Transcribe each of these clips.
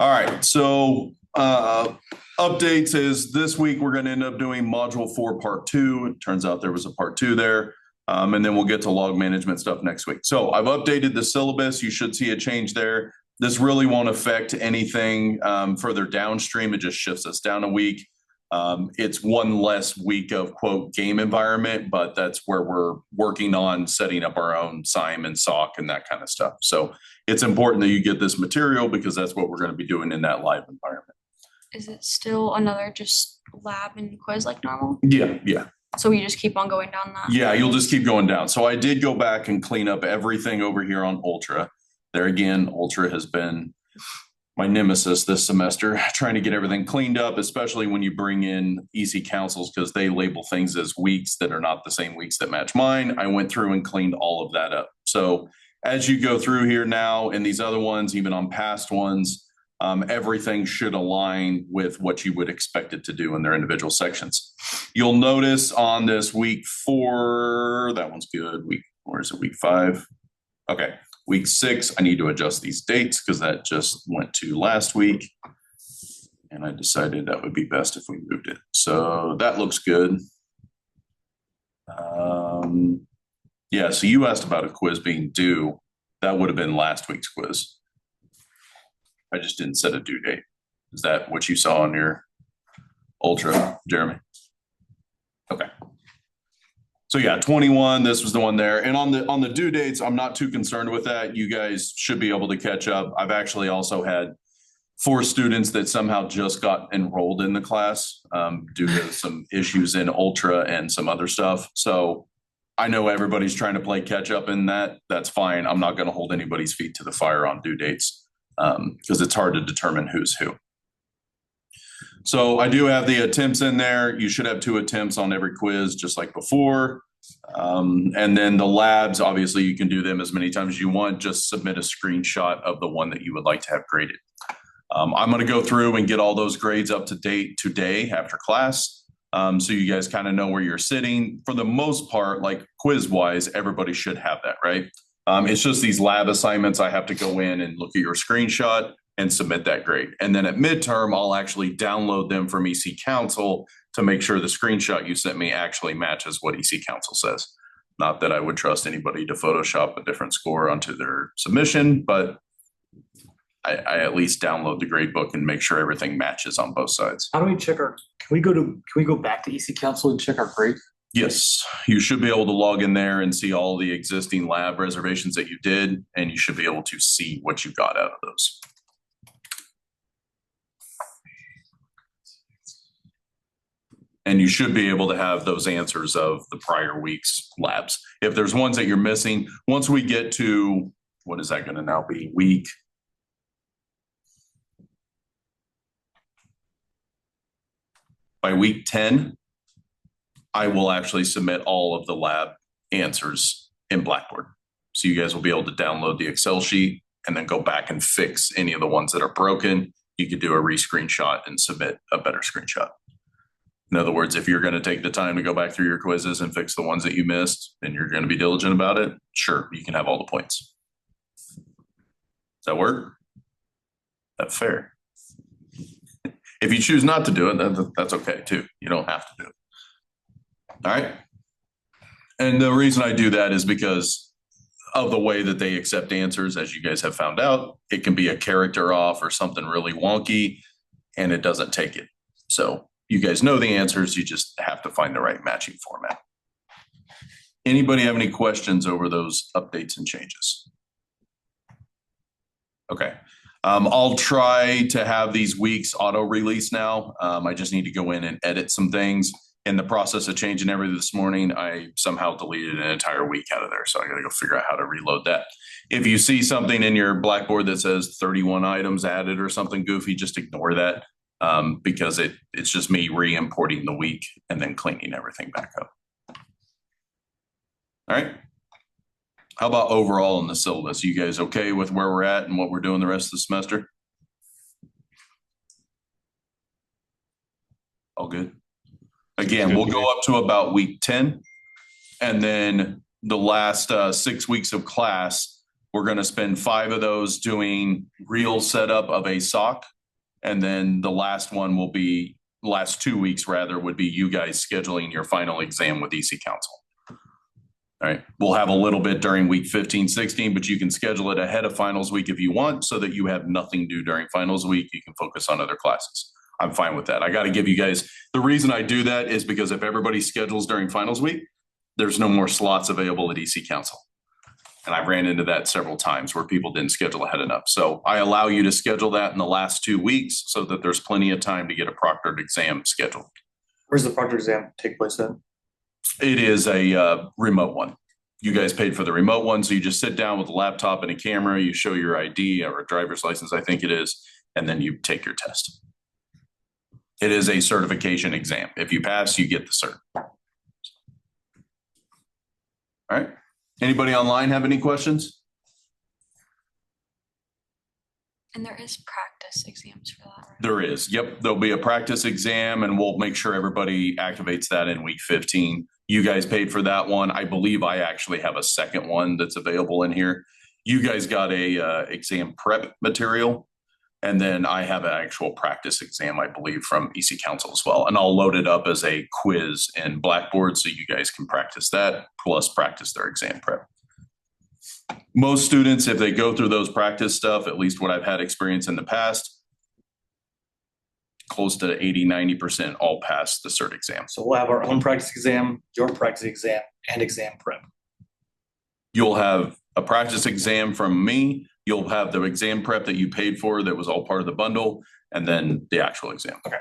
All right, so updates is this week we're going to end up doing module 4, part 2. It turns out there was a part 2 there. And then we'll get to log management stuff next week. So I've updated the syllabus. You should see a change there. This really won't affect anything further downstream. It just shifts us down a week. It's one less week of quote game environment, but that's where we're working on setting up our own SIME and SOC and that kind of stuff. So it's important that you get this material because that's what we're going to be doing in that live environment. Is it still another just lab and quiz like normal? Yeah. So we just keep on going down that? Yeah, you'll just keep going down. So I did go back and clean up everything over here on Ultra. There again, Ultra has been my nemesis this semester, trying to get everything cleaned up, especially when you bring in EC councils because they label things as weeks that are not the same weeks that match mine. I went through and cleaned all of that up. So as you go through here now and these other ones, even on past ones, everything should align with what you would expect it to do in their individual sections. You'll notice on this week 4, that one's good. Where is it? Week 5. Okay. Week 6, I need to adjust these dates because that just went to last week. And I decided that would be best if we moved it. So that looks good. Yeah, so you asked about a quiz being due. That would have been last week's quiz. I just didn't set a due date. Is that what you saw on your Ultra, Jeremy? Okay. So yeah, 21, this was the one there. And on the due dates, I'm not too concerned with that. You guys should be able to catch up. I've actually also had 4 students that somehow just got enrolled in the class due to some issues in Ultra and some other stuff. So I know everybody's trying to play catch up in that. That's fine. I'm not going to hold anybody's feet to the fire on due dates because it's hard to determine who's who. So I do have the attempts in there. You should have 2 attempts on every quiz, just like before. And then the labs, obviously you can do them as many times as you want. Just submit a screenshot of the one that you would like to have graded. I'm going to go through and get all those grades up to date today after class. So you guys kind of know where you're sitting. For the most part, like quiz wise, everybody should have that, right? It's just these lab assignments. I have to go in and look at your screenshot and submit that grade. And then at midterm, I'll actually download them from EC Council to make sure the screenshot you sent me actually matches what EC Council says. Not that I would trust anybody to Photoshop a different score onto their submission, but I at least download the grade book and make sure everything matches on both sides. How do we check can we go back to EC Council and check our grade? Yes, you should be able to log in there and see all the existing lab reservations that you did, and you should be able to see what you got out of those. And you should be able to have those answers of the prior week's labs. If there's ones that you're missing, once we get to, what is that going to now be? By week 10, I will actually submit all of the lab answers in Blackboard. So you guys will be able to download the Excel sheet and then go back and fix any of the ones that are broken. You could do a re-screenshot and submit a better screenshot. In other words, if you're going to take the time to go back through your quizzes and fix the ones that you missed and you're going to be diligent about it, sure, you can have all the points. Does that work? That's fair. If you choose not to do it, that's okay too. You don't have to do it. All right. And the reason I do that is because of the way that they accept answers, as you guys have found out. It can be a character off or something really wonky, and it doesn't take it. So you guys know the answers. You just have to find the right matching format. Anybody have any questions over those updates and changes? Okay. I'll try to have these weeks auto release now. I just need to go in and edit some things. In the process of changing everything this morning, I somehow deleted an entire week out of there. So I got to go figure out how to reload that. If you see something in your Blackboard that says 31 items added or something goofy, just ignore that because it's just me re-importing the week and then cleaning everything back up. All right. How about overall in the syllabus? You guys okay with where we're at and what we're doing the rest of the semester? All good. Again, we'll go up to about week 10. And then the last 6 weeks of class, We're going to spend 5 of those doing real setup of a SOC. And then the last 2 weeks rather, would be you guys scheduling your final exam with EC Council. All right. We'll have a little bit during week 15, 16, but you can schedule it ahead of finals week if you want so that you have nothing due during finals week. You can focus on other classes. I'm fine with that. I got to give you guys, the reason I do that is because if everybody schedules during finals week, there's no more slots available at EC Council. And I ran into that several times where people didn't schedule ahead enough. So I allow you to schedule that in the last 2 weeks so that there's plenty of time to get a proctored exam scheduled. Where's the proctor exam take place then? It is a remote one. You guys paid for the remote one. So you just sit down with a laptop and a camera, you show your ID or a driver's license, I think it is, and then you take your test. It is a certification exam. If you pass, you get the cert. All right. Anybody online have any questions? And there is practice exams for that, right? There is. Yep. There'll be a practice exam and we'll make sure everybody activates that in week 15. You guys paid for that one. I believe I actually have a second one that's available in here. You guys got a exam prep material. And then I have an actual practice exam, I believe, from EC Council as well. And I'll load it up as a quiz in Blackboard so you guys can practice that, plus practice their exam prep. Most students, if they go through those practice stuff, at least what I've had experience in the past, close to 80, 90% all pass the cert exam. So we'll have our own practice exam, your practice exam, and exam prep. You'll have a practice exam from me. You'll have the exam prep that you paid for that was all part of the bundle, and then the actual exam. Okay.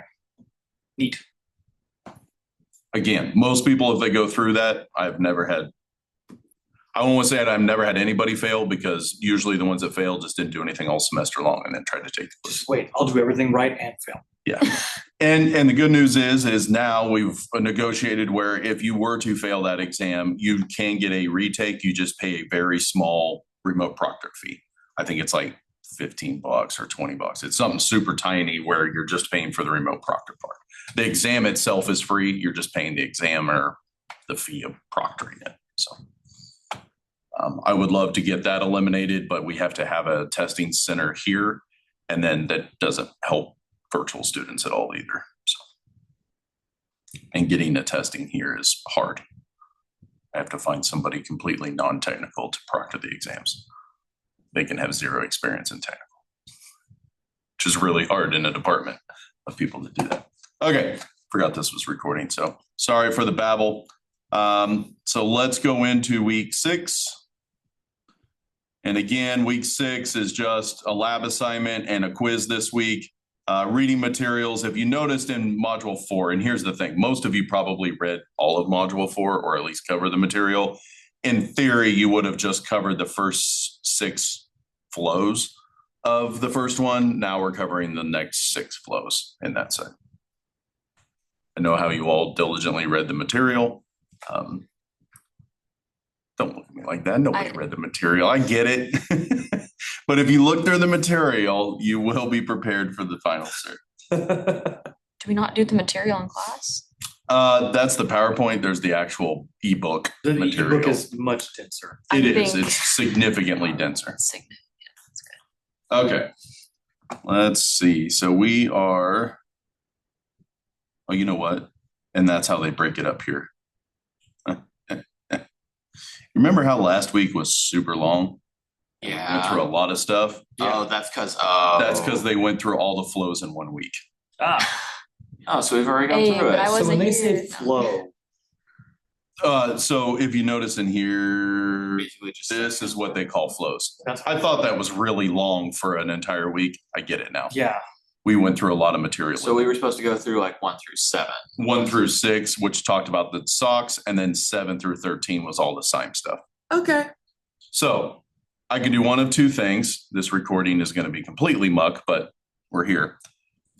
Neat. Again, most people, if they go through that, I won't want to say that I've never had anybody fail because usually the ones that fail just didn't do anything all semester long and then tried to take the quiz. Just wait, I'll do everything right and fail. Yeah. And the good news is now we've negotiated where if you were to fail that exam, you can get a retake. You just pay a very small remote proctor fee. I think it's like $15 or $20. It's something super tiny where you're just paying for the remote proctor part. The exam itself is free. You're just paying the examiner the fee of proctoring it. So I would love to get that eliminated, but we have to have a testing center here. And then that doesn't help virtual students at all either. So, and getting the testing here is hard. I have to find somebody completely non-technical to proctor the exams. They can have zero experience in technical, which is really hard in a department of people to do that. Okay, forgot this was recording, so sorry for the babble. So let's go into week 6. And again, week 6 is just a lab assignment and a quiz this week. Reading materials, if you noticed in module 4, and here's the thing, most of you probably read all of module 4 or at least cover the material. In theory, you would have just covered the first 6 flows of the first one. Now we're covering the next 6 flows in that set. I know how you all diligently read the material. Don't look at me like that. Nobody read the material. I get it. But if you look through the material, you will be prepared for the final cert. Do we not do the material in class? That's the PowerPoint. There's the actual ebook The material. ebook is much denser. It is. It's significantly denser. Significant. That's good. Okay. Let's see. So we are, oh, you know what? And that's how they break it up here. Remember how last week was super long? Yeah. Went through a lot of stuff. Oh, that's because That's because they went through all the flows in 1 week. Oh, so we've already gone Hey, through but I it. So wasn't when they here. say flow, So if you notice in here, Basically just this is what they call flows. that's, I thought that was really long for an entire week. I get it now. yeah, We went through a lot of material. So we were supposed to go through like 1 through 7. 1 through 6, which talked about the socks, and then 7 through 13 was all the SIME stuff. Okay. So I can do one of 2 things. This recording is going to be completely muck, but we're here.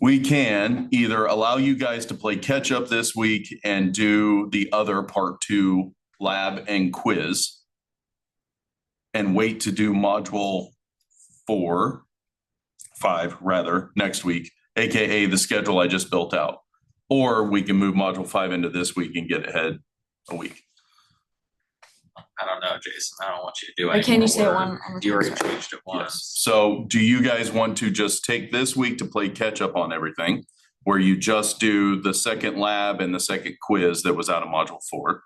We can either allow you guys to play catch up this week and do the other part 2 lab and quiz and wait to do module 5 rather next week, AKA the schedule I just built out. Or we can move module 5 into this week and get ahead a week. I don't know, Jason. I don't want you to do Or any can you more say it work. one more You time? already Sorry. changed it once. So do you guys want to just take this week to play catch up on everything? Where you just do the second lab and the second quiz that was out of module 4?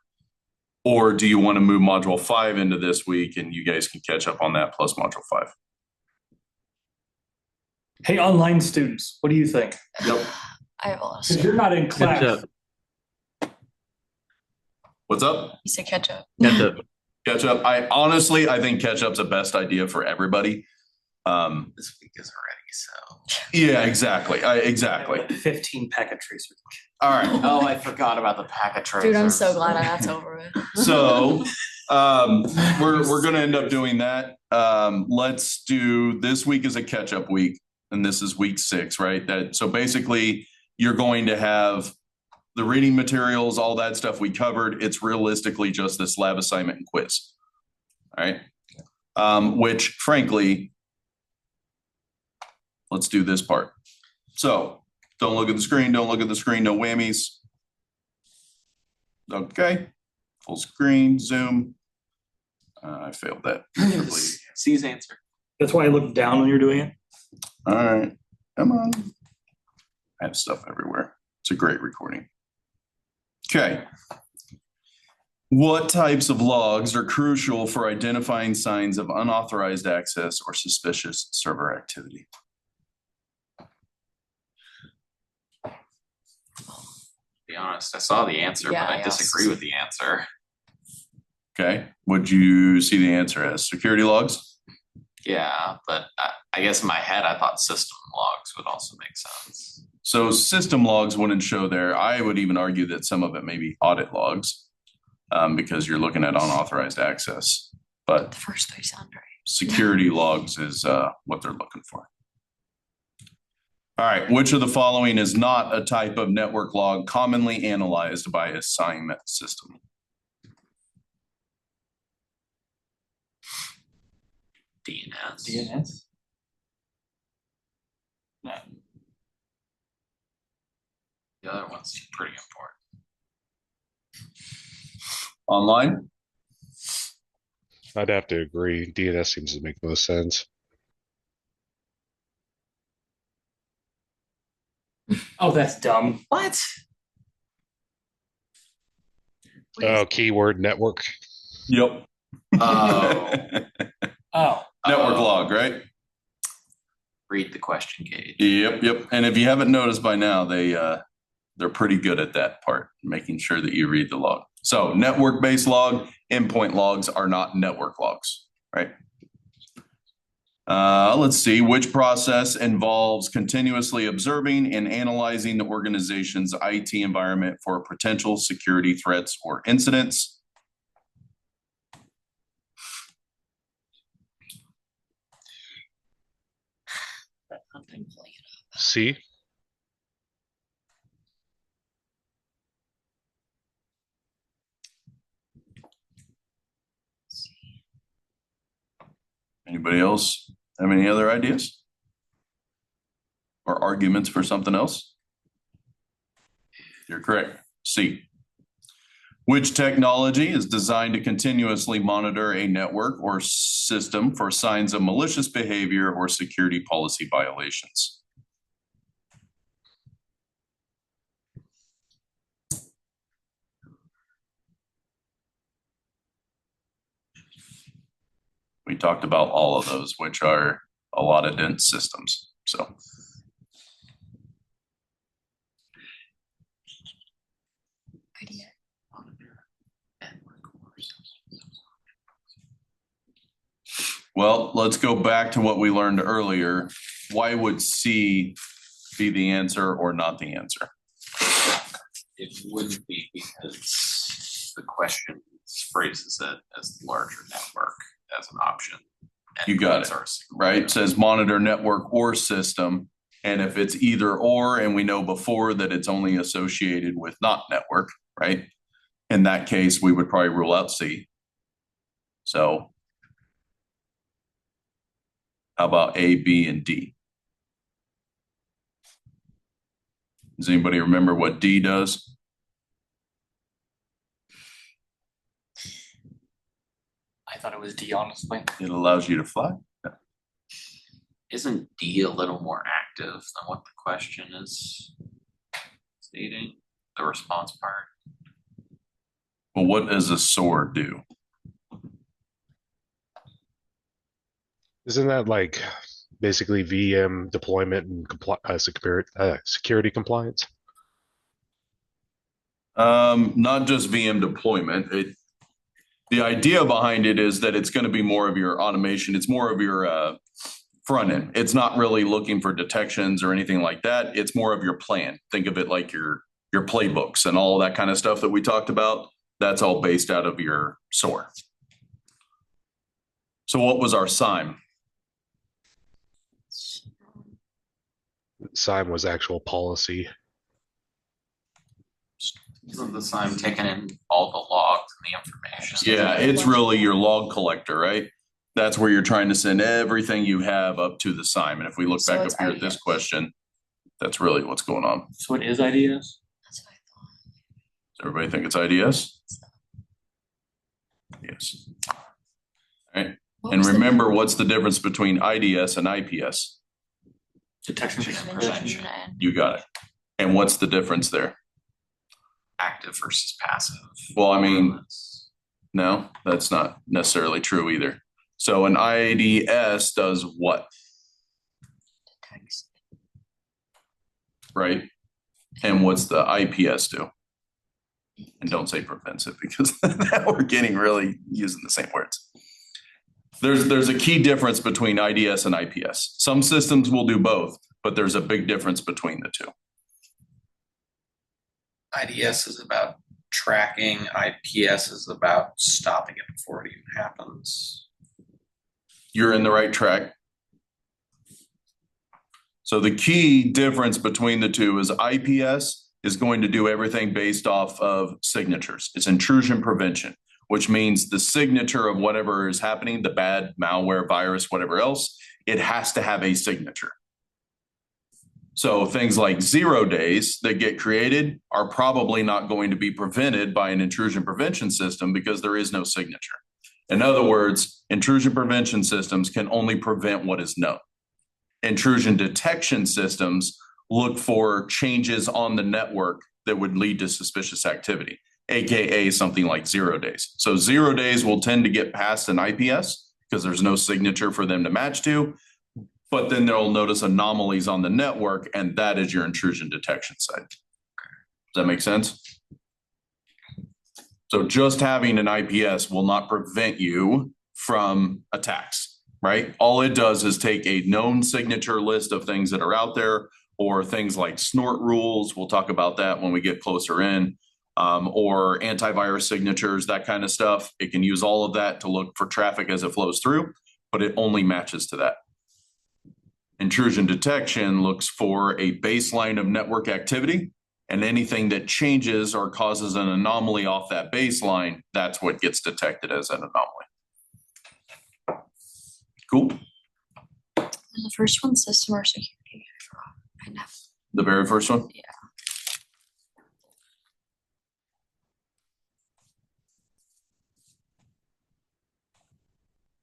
Or do you want to move module 5 into this week and you guys can catch up on that plus module 5? Hey, online students, what do you think? Yep. I have a lot of 'Cause stuff. you're not in Catch class. up. What's up? You said catch up. Catch up. Catch up. I think catch up's the best idea for everybody. This week is already, so. Yeah, exactly. Exactly. 15 packet tracers. All right. Oh, I forgot about the packet tracers. Dude, I'm so glad that's over with. So we're gonna end up doing that. Let's do this week as a catch-up week, and this is week 6, right? So basically you're going to have the reading materials, all that stuff we covered. It's realistically just this lab assignment and quiz. All right. Which frankly, let's do this part. So don't look at the screen, don't look at the screen, no whammies. Okay, full screen, zoom. I failed that. C's answer. That's why I looked down when you're doing it. All right, come on. I have stuff everywhere. It's a great recording. Okay. What types of logs are crucial for identifying signs of unauthorized access or suspicious server activity? To be honest, I saw the answer, Yeah, but I I disagree also- with the answer. Okay, would you see the answer as security logs? Yeah, but I guess in my head, I thought system logs would also make sense. So system logs wouldn't show there. I would even argue that some of it may be audit logs because you're looking at unauthorized access. But The first 3 sound right. security logs is what they're looking for. All right, which of the following is not a type of network log commonly analyzed by assignment system? DNS. DNS. The other one's pretty important. Online? I'd have to agree. DNS seems to make most sense. Oh, that's dumb. What? Oh, keyword network. Yep. Oh. Oh, Network Oh. log, right? Read the question gauge. Yep. And if you haven't noticed by now, they're pretty good at that part, making sure that you read the log. So network-based log, endpoint logs are not network logs, right? Let's see, which process involves continuously observing and analyzing the organization's IT environment for potential security threats or incidents? C. Anybody else have any other ideas? Or arguments for something else? You're correct. C. Which technology is designed to continuously monitor a network or system for signs of malicious behavior or security policy violations? We talked about all of those, which are a lot of dense systems. So Idea. well, let's go back to what we learned earlier. Why would C be the answer or not the answer? It wouldn't be because the question phrases it as larger network as an option. You got it, right? It says monitor network or system. And if it's either or, and we know before that it's only associated with not network, right? In that case, we would probably rule out C. So how about A, B, and D? Does anybody remember what D does? I thought it was D, honestly. It allows you to fly. Isn't D a little more active than what the question is stating, the response part? Well, what does a SOAR do? Isn't that like basically VM deployment and security compliance? Not just VM deployment. The idea behind it is that it's going to be more of your automation. It's more of your front end. It's not really looking for detections or anything like that. It's more of your plan. Think of it like your playbooks and all that kind of stuff that we talked about. That's all based out of your SOAR. So what was our SIME? SIME was actual policy. Isn't the sign taking in all the logs and the information? Yeah, it's really your log collector, right? That's where you're trying to send everything you have up to the SIME. And if we look So back it's up here at this IDS. question, that's really what's going on. So it is IDS? That's what I thought. Does everybody think it's IDS? Yes. All right. What And was the remember, what's the difference between IDS and IPS? Detection prevention prevention. and You got it. And what's the difference there? Active versus passive. Well, I mean, no, that's not necessarily true either. So an IDS does what, detects? right? And what's the IPS do? And don't say prevents it because now we're getting really using the same words. There's a key difference between IDS and IPS. Some systems will do both, but there's a big difference between the two. IDS is about tracking, IPS is about stopping it before it even happens. You're in the right track. So the key difference between the two is IPS is going to do everything based off of signatures. It's intrusion prevention, which means the signature of whatever is happening, the bad malware, virus, whatever else, it has to have a signature. So things like 0 days that get created are probably not going to be prevented by an intrusion prevention system because there is no signature. In other words, intrusion prevention systems can only prevent what is known. Intrusion detection systems look for changes on the network that would lead to suspicious activity, AKA something like 0 days. So 0 days will tend to get past an IPS because there's no signature for them to match to. But then they'll notice anomalies on the network, and that is your intrusion detection side. Does that make sense? So just having an IPS will not prevent you from attacks, right? All it does is take a known signature list of things that are out there, or things like snort rules. We'll talk about that when we get closer in, or antivirus signatures, that kind of stuff. It can use all of that to look for traffic as it flows through, but it only matches to that. Intrusion detection looks for a baseline of network activity, and anything that changes or causes an anomaly off that baseline, that's what gets detected as an anomaly. Cool. And the first one, system or security. I forgot. INF. The very first one? Yeah.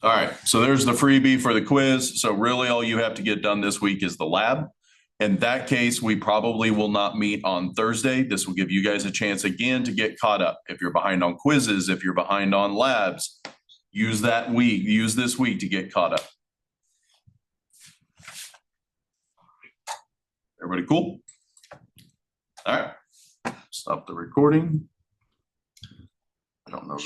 All right, so there's the freebie for the quiz. So really all you have to get done this week is the lab. In that case, we probably will not meet on Thursday. This will give you guys a chance again to get caught up. If you're behind on quizzes, if you're behind on labs, use this week to get caught up. Everybody cool? All right, stop the recording. I don't know.